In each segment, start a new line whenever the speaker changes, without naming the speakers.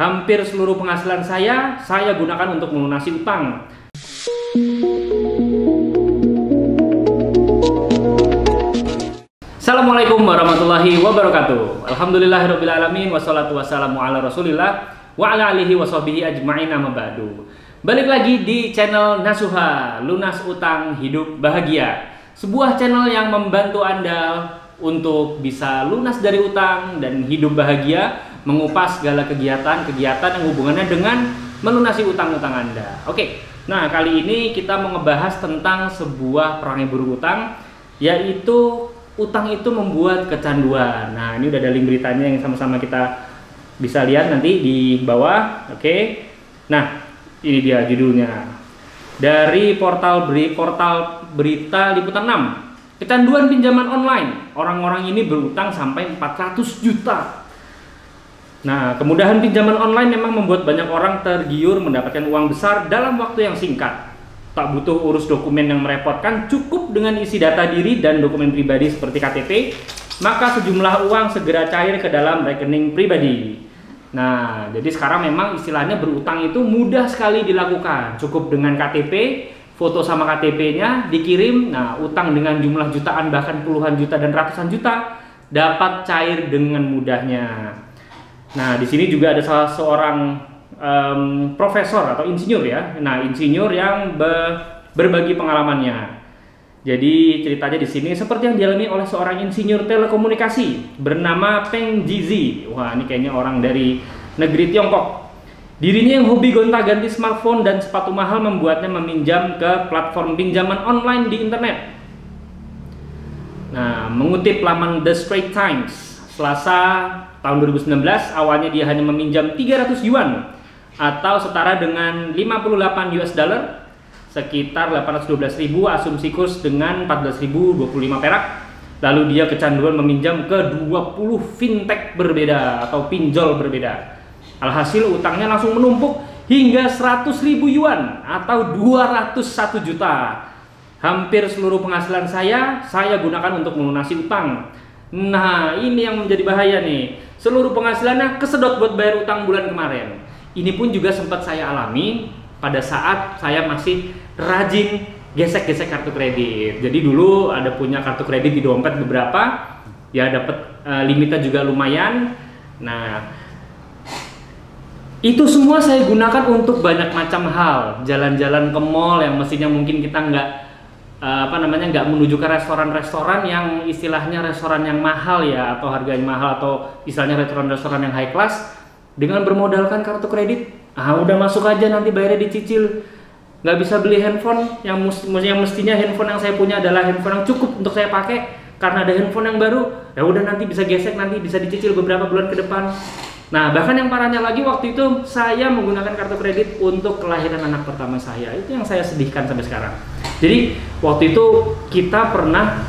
Hampir seluruh penghasilan saya gunakan untuk melunasi utang. Assalamualaikum warahmatullahi wabarakatuh. Alhamdulillahirrabbilalamin. Wassalatu wassalamu ala rasulillah wa ala alihi wa sahbihi ajma'in, amma ba'du. Balik lagi di channel Nasuha, Lunas Utang Hidup Bahagia. Sebuah channel yang membantu Anda untuk bisa lunas dari utang dan hidup bahagia, mengupas segala kegiatan-kegiatan yang hubungannya dengan melunasi utang-utang Anda. Oke, nah kali ini kita mau ngebahas tentang sebuah perangai buruk utang, yaitu utang itu membuat kecanduan. Nah, ini udah ada link beritanya yang sama-sama kita bisa lihat nanti di bawah. Oke, nah ini dia judulnya dari portal berita Liputan 6. Kecanduan pinjaman online, orang-orang ini berutang sampai 400 juta. Nah, kemudahan pinjaman online memang membuat banyak orang tergiur mendapatkan uang besar dalam waktu yang singkat. Tak butuh urus dokumen yang merepotkan, cukup dengan isi data diri dan dokumen pribadi seperti KTP, maka sejumlah uang segera cair ke dalam rekening pribadi. Nah, jadi sekarang memang istilahnya berutang itu mudah sekali dilakukan. Cukup dengan KTP, foto sama KTP-nya dikirim. Nah, utang dengan jumlah jutaan, bahkan puluhan juta dan ratusan juta dapat cair dengan mudahnya. Nah, di sini juga ada salah seorang profesor atau insinyur ya. Nah, insinyur yang berbagi pengalamannya. Jadi ceritanya di sini seperti yang dialami oleh seorang insinyur telekomunikasi bernama Peng Jizi. Wah, ini kayaknya orang dari negeri Tiongkok. Dirinya yang hobi gonta-ganti smartphone dan sepatu mahal membuatnya meminjam ke platform pinjaman online di internet. Nah, mengutip laman The Straits Times, Selasa tahun 2019, awalnya dia hanya meminjam 300 yuan atau setara dengan 58 US dollar, sekitar 812.000, asumsi kurs dengan 14.025 perak. Lalu dia kecanduan meminjam ke 20 fintech berbeda atau pinjol berbeda. Alhasil utangnya langsung menumpuk hingga 100.000 yuan atau 201 juta. Hampir seluruh penghasilan saya gunakan untuk melunasi utang. Nah, ini yang menjadi bahaya nih. Seluruh penghasilannya kesedot buat bayar utang bulan kemarin. Ini pun juga sempat saya alami pada saat saya masih rajin gesek-gesek kartu kredit. Jadi dulu ada punya kartu kredit di dompet beberapa, ya dapat limitnya juga lumayan. Nah, itu semua saya gunakan untuk banyak macam hal. Jalan-jalan ke mall yang mestinya mungkin kita nggak menuju ke restoran-restoran yang istilahnya restoran yang mahal ya, atau harganya mahal, atau istilahnya restoran-restoran yang high class, dengan bermodalkan kartu kredit. Udah masuk aja, nanti bayarnya dicicil. Nggak bisa beli handphone yang mestinya handphone yang saya punya adalah handphone yang cukup untuk saya pakai, karena ada handphone yang baru, ya udah nanti bisa gesek, nanti bisa dicicil beberapa bulan ke depan. Nah, bahkan yang parahnya lagi, waktu itu saya menggunakan kartu kredit untuk kelahiran anak pertama saya. Itu yang saya sedihkan sampai sekarang. Jadi waktu itu kita pernah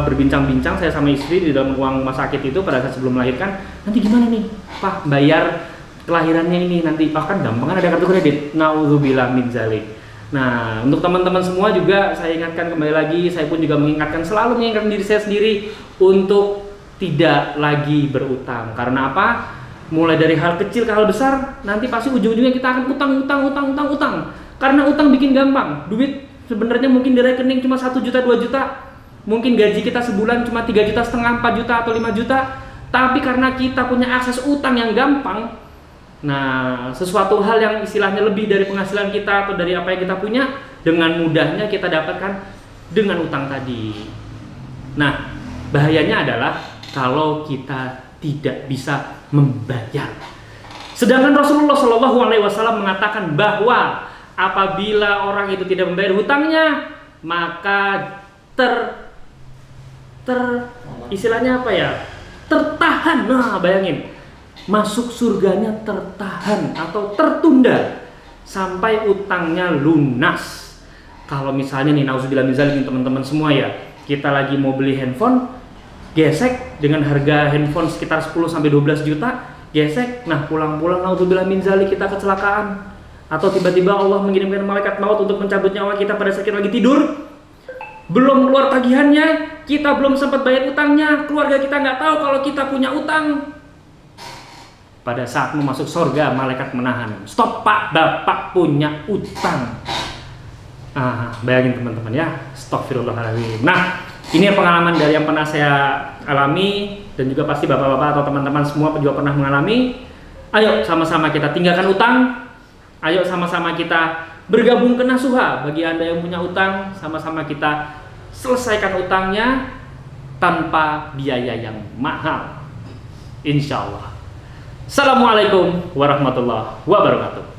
berbincang-bincang, saya sama istri, di dalam uang rumah sakit itu pada saat sebelum melahirkan, nanti gimana nih Pak bayar kelahirannya ini nanti? Pak, kan gampang, kan ada kartu kredit. Naudzubillah min dzalik. Nah, untuk teman-teman semua juga saya ingatkan kembali lagi, saya pun juga selalu mengingatkan diri saya sendiri untuk tidak lagi berutang. Karena apa? Mulai dari hal kecil ke hal besar, nanti pasti ujung-ujungnya kita akan utang. Karena utang bikin gampang. Duit sebenarnya mungkin di rekening cuma 1 juta, 2 juta. Mungkin gaji kita sebulan cuma 3,5 juta, 4 juta atau 5 juta. Tapi karena kita punya akses utang yang gampang, nah, sesuatu hal yang istilahnya lebih dari penghasilan kita atau dari apa yang kita punya, dengan mudahnya kita dapatkan dengan utang tadi. Nah, bahayanya adalah kalau kita tidak bisa membayar. Sedangkan Rasulullah SAW mengatakan bahwa apabila orang itu tidak membayar hutangnya, maka istilahnya apa ya? Tertahan. Nah, bayangin, masuk surganya tertahan atau tertunda sampai utangnya lunas. Kalau misalnya nih, nauzubillah min dzalik, teman-teman semua ya, kita lagi mau beli handphone, gesek dengan harga handphone sekitar 10-12 juta, gesek, nah pulang-pulang naudzubillah min dzalik kita kecelakaan, atau tiba-tiba Allah mengirimkan malaikat maut untuk mencabut nyawa kita pada saat kita lagi tidur, belum keluar tagihannya, kita belum sempat bayar utangnya, keluarga kita nggak tahu kalau kita punya utang. pada saat mau masuk surga malaikat menahan. Stop Pak, Bapak punya utang. Bayangin teman-teman ya. Astagfirullahaladzim. Nah, ini pengalaman dari yang pernah saya alami, dan juga pasti bapak-bapak atau teman-teman semua juga pernah mengalami. Ayo sama-sama kita tinggalkan utang. Ayo sama-sama kita bergabung ke Nasuha. Bagi Anda yang punya utang, sama-sama kita selesaikan utangnya tanpa biaya yang mahal. Insya Allah. Assalamualaikum warahmatullahi wabarakatuh.